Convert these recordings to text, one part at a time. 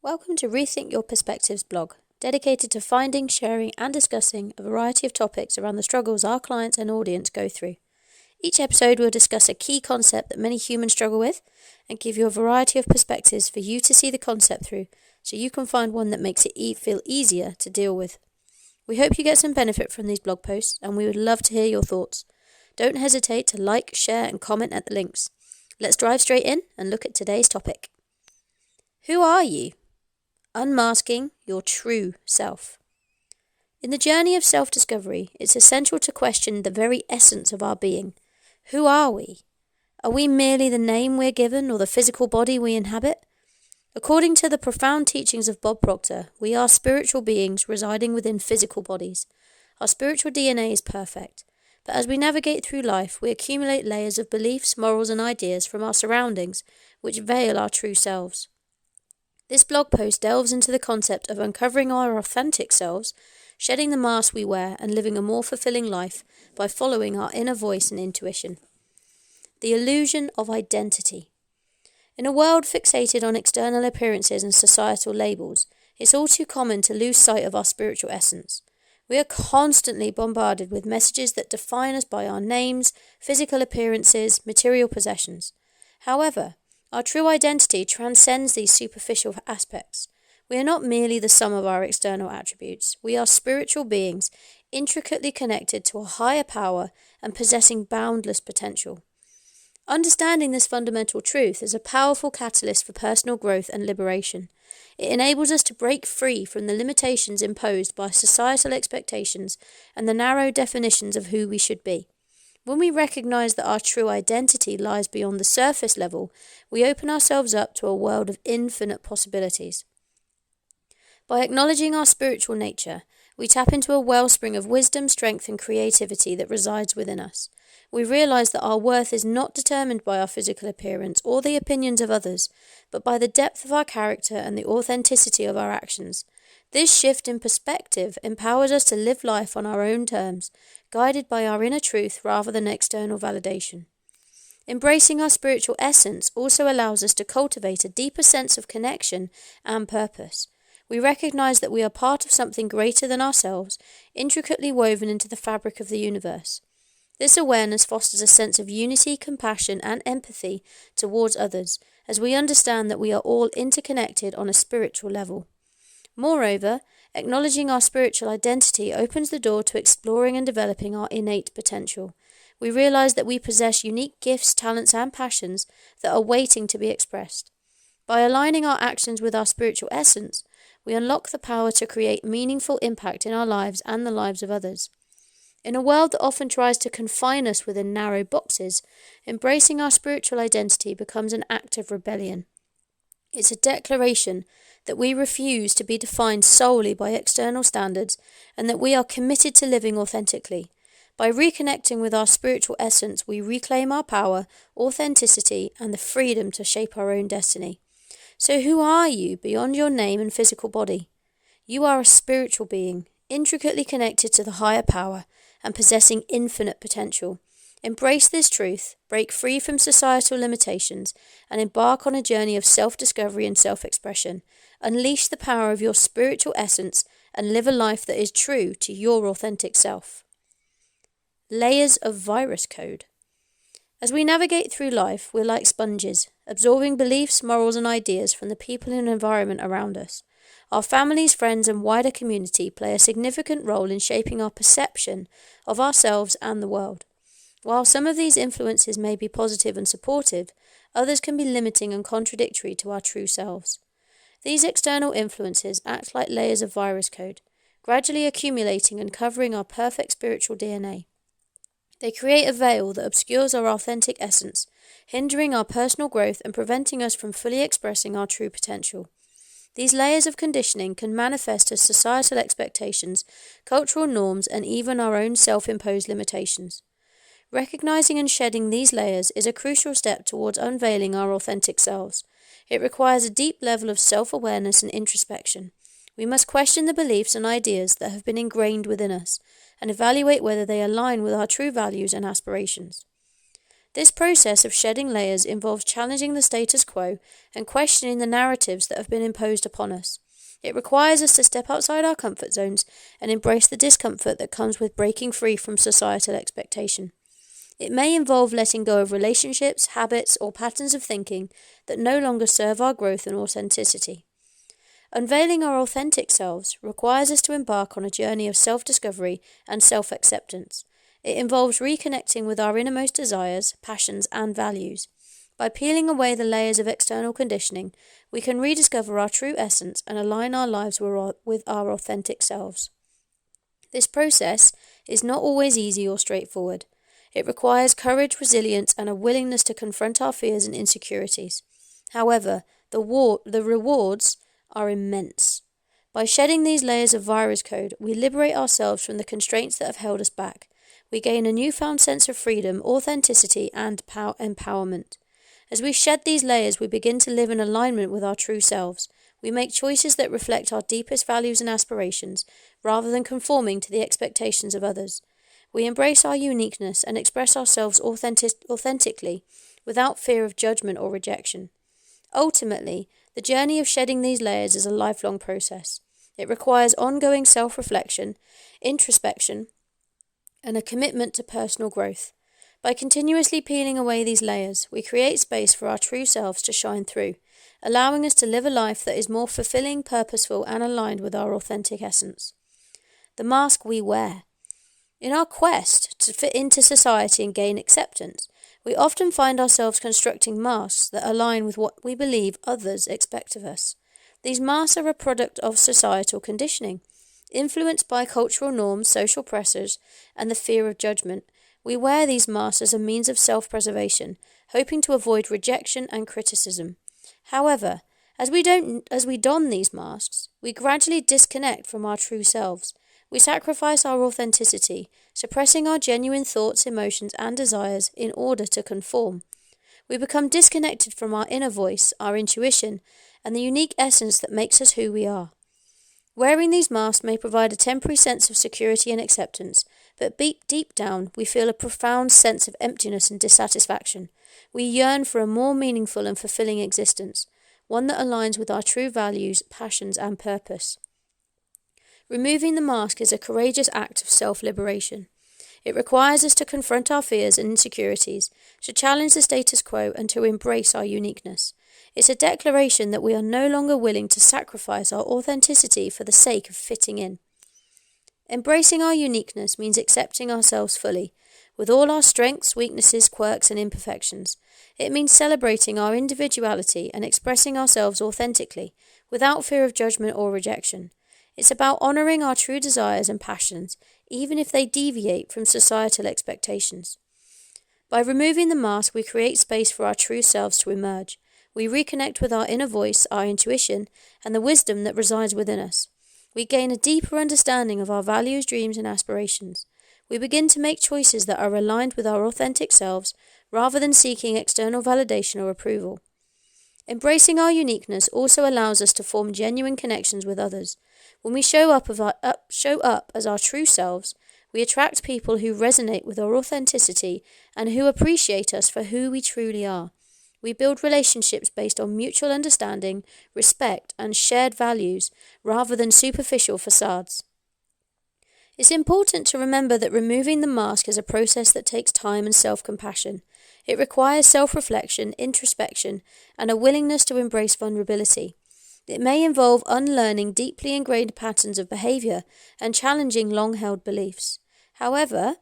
Welcome to Rethink Your Perspectives blog, dedicated to finding, sharing and discussing a variety of topics around the struggles our clients and audience go through. Each episode will discuss a key concept that many humans struggle with and give you a variety of perspectives for you to see the concept through so you can find one that makes it feel easier to deal with. We hope you get some benefit from these blog posts and we would love to hear your thoughts. Don't hesitate to like, share and comment at the links. Let's dive straight in and look at today's topic. Who are you? Unmasking your true self. In the journey of self-discovery, it's essential to question the very essence of our being. Who are we? Are we merely the name we're given or the physical body we inhabit? According to the profound teachings of Bob Proctor, we are spiritual beings residing within physical bodies. Our spiritual DNA is perfect, but as we navigate through life, we accumulate layers of beliefs, morals and ideas from our surroundings which veil our true selves. This blog post delves into the concept of uncovering our authentic selves, shedding the mask we wear and living a more fulfilling life by following our inner voice and intuition. The illusion of identity. In a world fixated on external appearances and societal labels, it's all too common to lose sight of our spiritual essence. We are constantly bombarded with messages that define us by our names, physical appearances, material possessions. However, our true identity transcends these superficial aspects. We are not merely the sum of our external attributes. We are spiritual beings, intricately connected to a higher power and possessing boundless potential. Understanding this fundamental truth is a powerful catalyst for personal growth and liberation. It enables us to break free from the limitations imposed by societal expectations and the narrow definitions of who we should be. When we recognize that our true identity lies beyond the surface level, we open ourselves up to a world of infinite possibilities. By acknowledging our spiritual nature, we tap into a wellspring of wisdom, strength and creativity that resides within us. We realize that our worth is not determined by our physical appearance or the opinions of others, but by the depth of our character and the authenticity of our actions. This shift in perspective empowers us to live life on our own terms, guided by our inner truth rather than external validation. Embracing our spiritual essence also allows us to cultivate a deeper sense of connection and purpose. We recognize that we are part of something greater than ourselves, intricately woven into the fabric of the universe. This awareness fosters a sense of unity, compassion and empathy towards others, as we understand that we are all interconnected on a spiritual level. Moreover, acknowledging our spiritual identity opens the door to exploring and developing our innate potential. We realize that we possess unique gifts, talents and passions that are waiting to be expressed. By aligning our actions with our spiritual essence, we unlock the power to create meaningful impact in our lives and the lives of others. In a world that often tries to confine us within narrow boxes, embracing our spiritual identity becomes an act of rebellion. It's a declaration that we refuse to be defined solely by external standards and that we are committed to living authentically. By reconnecting with our spiritual essence, we reclaim our power, authenticity, and the freedom to shape our own destiny. So who are you beyond your name and physical body? You are a spiritual being, intricately connected to the higher power and possessing infinite potential. Embrace this truth, break free from societal limitations, and embark on a journey of self-discovery and self-expression. Unleash the power of your spiritual essence and live a life that is true to your authentic self. Layers of virus code. As we navigate through life, we're like sponges, absorbing beliefs, morals and ideas from the people and environment around us. Our families, friends and wider community play a significant role in shaping our perception of ourselves and the world. While some of these influences may be positive and supportive, others can be limiting and contradictory to our true selves. These external influences act like layers of virus code, gradually accumulating and covering our perfect spiritual DNA. They create a veil that obscures our authentic essence, hindering our personal growth and preventing us from fully expressing our true potential. These layers of conditioning can manifest as societal expectations, cultural norms, and even our own self-imposed limitations. Recognizing and shedding these layers is a crucial step towards unveiling our authentic selves. It requires a deep level of self-awareness and introspection. We must question the beliefs and ideas that have been ingrained within us and evaluate whether they align with our true values and aspirations. This process of shedding layers involves challenging the status quo and questioning the narratives that have been imposed upon us. It requires us to step outside our comfort zones and embrace the discomfort that comes with breaking free from societal expectation. It may involve letting go of relationships, habits, or patterns of thinking that no longer serve our growth and authenticity. Unveiling our authentic selves requires us to embark on a journey of self-discovery and self-acceptance. It involves reconnecting with our innermost desires, passions, and values. By peeling away the layers of external conditioning, we can rediscover our true essence and align our lives with our authentic selves. This process is not always easy or straightforward. It requires courage, resilience, and a willingness to confront our fears and insecurities. However, the rewards are immense. By shedding these layers of virus code, we liberate ourselves from the constraints that have held us back. We gain a newfound sense of freedom, authenticity, and empowerment. As we shed these layers, we begin to live in alignment with our true selves. We make choices that reflect our deepest values and aspirations, rather than conforming to the expectations of others. We embrace our uniqueness and express ourselves authentically, without fear of judgment or rejection. Ultimately, the journey of shedding these layers is a lifelong process. It requires ongoing self-reflection, introspection, and a commitment to personal growth. By continuously peeling away these layers, we create space for our true selves to shine through, allowing us to live a life that is more fulfilling, purposeful, and aligned with our authentic essence. The mask we wear. In our quest to fit into society and gain acceptance, we often find ourselves constructing masks that align with what we believe others expect of us. These masks are a product of societal conditioning. Influenced by cultural norms, social pressures, and the fear of judgment, we wear these masks as a means of self-preservation, hoping to avoid rejection and criticism. However, as we don these masks, we gradually disconnect from our true selves. We sacrifice our authenticity, suppressing our genuine thoughts, emotions, and desires in order to conform. We become disconnected from our inner voice, our intuition, and the unique essence that makes us who we are. Wearing these masks may provide a temporary sense of security and acceptance, but deep down we feel a profound sense of emptiness and dissatisfaction. We yearn for a more meaningful and fulfilling existence, one that aligns with our true values, passions, and purpose. Removing the mask is a courageous act of self-liberation. It requires us to confront our fears and insecurities, to challenge the status quo, and to embrace our uniqueness. It's a declaration that we are no longer willing to sacrifice our authenticity for the sake of fitting in. Embracing our uniqueness means accepting ourselves fully, with all our strengths, weaknesses, quirks, and imperfections. It means celebrating our individuality and expressing ourselves authentically, without fear of judgment or rejection. It's about honouring our true desires and passions, even if they deviate from societal expectations. By removing the mask, we create space for our true selves to emerge. We reconnect with our inner voice, our intuition, and the wisdom that resides within us. We gain a deeper understanding of our values, dreams, and aspirations. We begin to make choices that are aligned with our authentic selves, rather than seeking external validation or approval. Embracing our uniqueness also allows us to form genuine connections with others. When we show up as our true selves, we attract people who resonate with our authenticity and who appreciate us for who we truly are. We build relationships based on mutual understanding, respect, and shared values, rather than superficial facades. It's important to remember that removing the mask is a process that takes time and self-compassion. It requires self-reflection, introspection, and a willingness to embrace vulnerability. It may involve unlearning deeply ingrained patterns of behaviour and challenging long-held beliefs. However,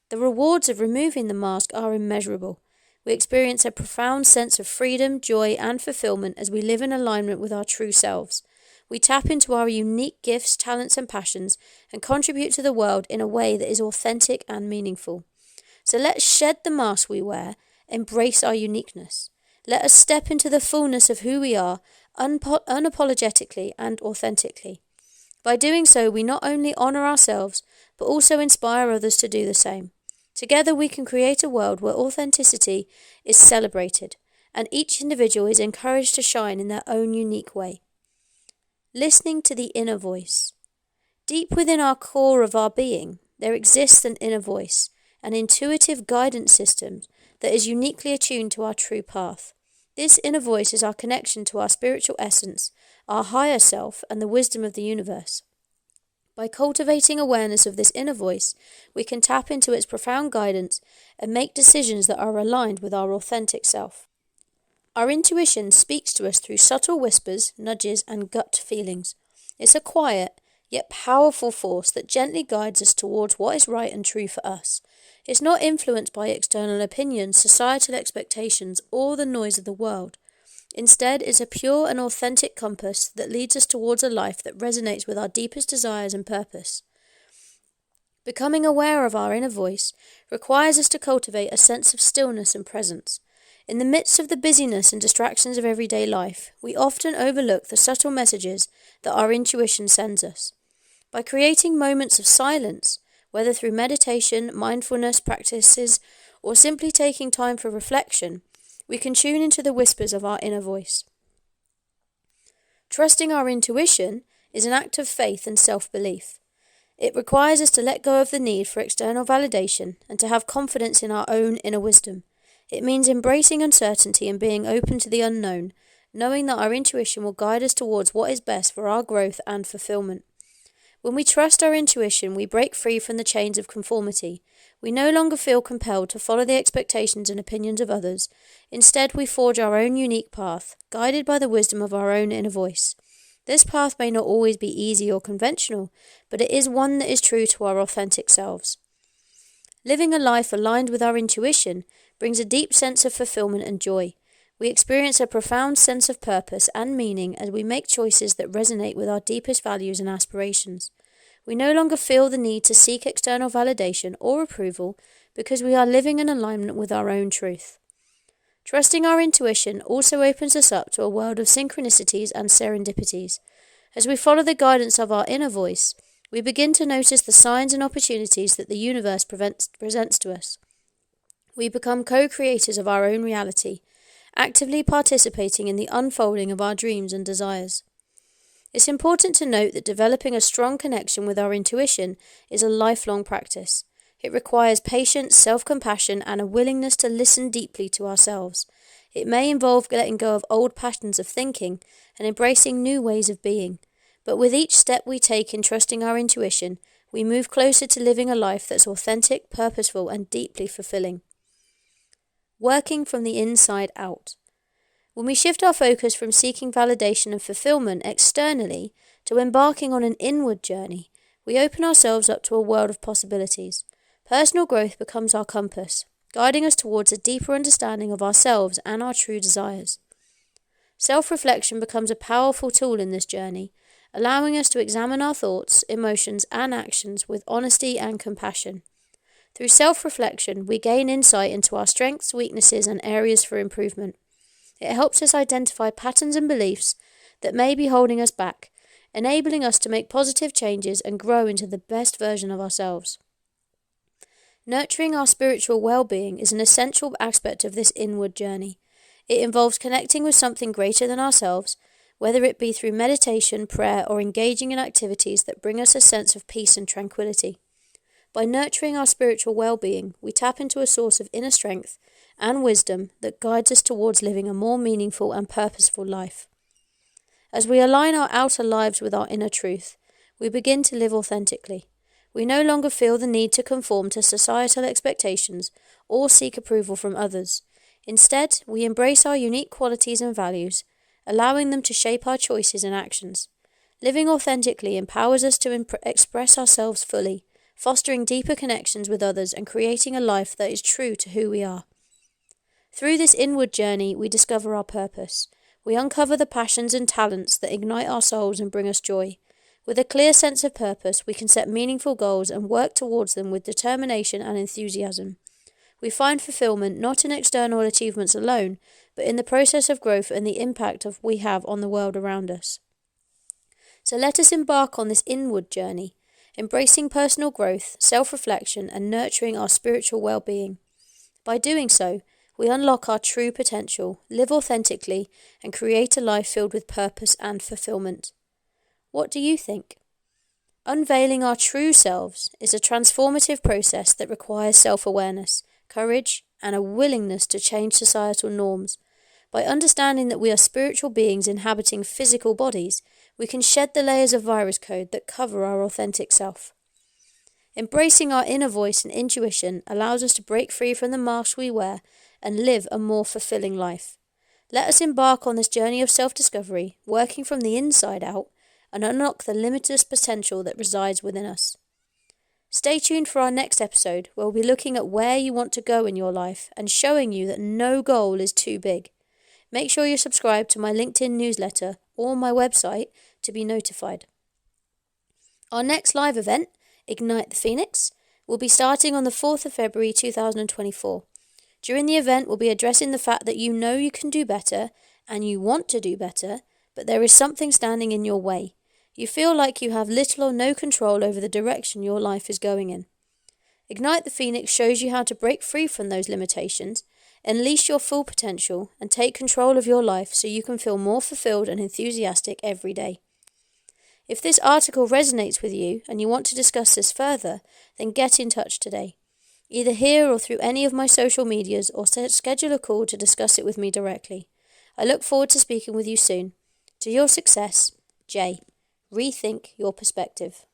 the rewards of removing the mask are immeasurable. We experience a profound sense of freedom, joy, and fulfillment as we live in alignment with our true selves. We tap into our unique gifts, talents, and passions and contribute to the world in a way that is authentic and meaningful. So let's shed the mask we wear, embrace our uniqueness. Let us step into the fullness of who we are, unapologetically and authentically. By doing so, we not only honour ourselves, but also inspire others to do the same. Together we can create a world where authenticity is celebrated, and each individual is encouraged to shine in their own unique way. Listening to the inner voice. Deep within our core of our being, there exists an inner voice, an intuitive guidance system that is uniquely attuned to our true path. This inner voice is our connection to our spiritual essence, our higher self, and the wisdom of the universe. By cultivating awareness of this inner voice, we can tap into its profound guidance and make decisions that are aligned with our authentic self. Our intuition speaks to us through subtle whispers, nudges, and gut feelings. It's a quiet, yet powerful force that gently guides us towards what is right and true for us. It's not influenced by external opinions, societal expectations, or the noise of the world. Instead, it's a pure and authentic compass that leads us towards a life that resonates with our deepest desires and purpose. Becoming aware of our inner voice requires us to cultivate a sense of stillness and presence. In the midst of the busyness and distractions of everyday life, we often overlook the subtle messages that our intuition sends us. By creating moments of silence, whether through meditation, mindfulness practices, or simply taking time for reflection, we can tune into the whispers of our inner voice. Trusting our intuition is an act of faith and self-belief. It requires us to let go of the need for external validation and to have confidence in our own inner wisdom. It means embracing uncertainty and being open to the unknown, knowing that our intuition will guide us towards what is best for our growth and fulfillment. When we trust our intuition, we break free from the chains of conformity. We no longer feel compelled to follow the expectations and opinions of others. Instead, we forge our own unique path, guided by the wisdom of our own inner voice. This path may not always be easy or conventional, but it is one that is true to our authentic selves. Living a life aligned with our intuition brings a deep sense of fulfillment and joy. We experience a profound sense of purpose and meaning as we make choices that resonate with our deepest values and aspirations. We no longer feel the need to seek external validation or approval because we are living in alignment with our own truth. Trusting our intuition also opens us up to a world of synchronicities and serendipities. As we follow the guidance of our inner voice, we begin to notice the signs and opportunities that the universe presents to us. We become co-creators of our own reality, actively participating in the unfolding of our dreams and desires. It's important to note that developing a strong connection with our intuition is a lifelong practice. It requires patience, self-compassion, and a willingness to listen deeply to ourselves. It may involve letting go of old patterns of thinking and embracing new ways of being. But with each step we take in trusting our intuition, we move closer to living a life that's authentic, purposeful, and deeply fulfilling. Working from the inside out. When we shift our focus from seeking validation and fulfillment externally to embarking on an inward journey, we open ourselves up to a world of possibilities. Personal growth becomes our compass, guiding us towards a deeper understanding of ourselves and our true desires. Self-reflection becomes a powerful tool in this journey, allowing us to examine our thoughts, emotions, and actions with honesty and compassion. Through self-reflection, we gain insight into our strengths, weaknesses, and areas for improvement. It helps us identify patterns and beliefs that may be holding us back, enabling us to make positive changes and grow into the best version of ourselves. Nurturing our spiritual well-being is an essential aspect of this inward journey. It involves connecting with something greater than ourselves, whether it be through meditation, prayer, or engaging in activities that bring us a sense of peace and tranquility. By nurturing our spiritual well-being, we tap into a source of inner strength and wisdom that guides us towards living a more meaningful and purposeful life. As we align our outer lives with our inner truth, we begin to live authentically. We no longer feel the need to conform to societal expectations or seek approval from others. Instead, we embrace our unique qualities and values, allowing them to shape our choices and actions. Living authentically empowers us to express ourselves fully, fostering deeper connections with others and creating a life that is true to who we are. Through this inward journey, we discover our purpose. We uncover the passions and talents that ignite our souls and bring us joy. With a clear sense of purpose, we can set meaningful goals and work towards them with determination and enthusiasm. We find fulfillment not in external achievements alone, but in the process of growth and the impact we have on the world around us. So let us embark on this inward journey, embracing personal growth, self-reflection, and nurturing our spiritual well-being. By doing so, we unlock our true potential, live authentically, and create a life filled with purpose and fulfillment. What do you think? Unveiling our true selves is a transformative process that requires self-awareness, courage, and a willingness to change societal norms. By understanding that we are spiritual beings inhabiting physical bodies, we can shed the layers of virus code that cover our authentic self. Embracing our inner voice and intuition allows us to break free from the masks we wear and live a more fulfilling life. Let us embark on this journey of self-discovery, working from the inside out, and unlock the limitless potential that resides within us. Stay tuned for our next episode, where we'll be looking at where you want to go in your life and showing you that no goal is too big. Make sure you subscribe to my LinkedIn newsletter or my website to be notified. Our next live event, Ignite the Phoenix, will be starting on the 4th of February 2024. During the event, we'll be addressing the fact that you know you can do better and you want to do better, but there is something standing in your way. You feel like you have little or no control over the direction your life is going in. Ignite the Phoenix shows you how to break free from those limitations, unleash your full potential, and take control of your life so you can feel more fulfilled and enthusiastic every day. If this article resonates with you and you want to discuss this further, then get in touch today, either here or through any of my social medias, or schedule a call to discuss it with me directly. I look forward to speaking with you soon. To your success, Jaiye. Rethink your perspective.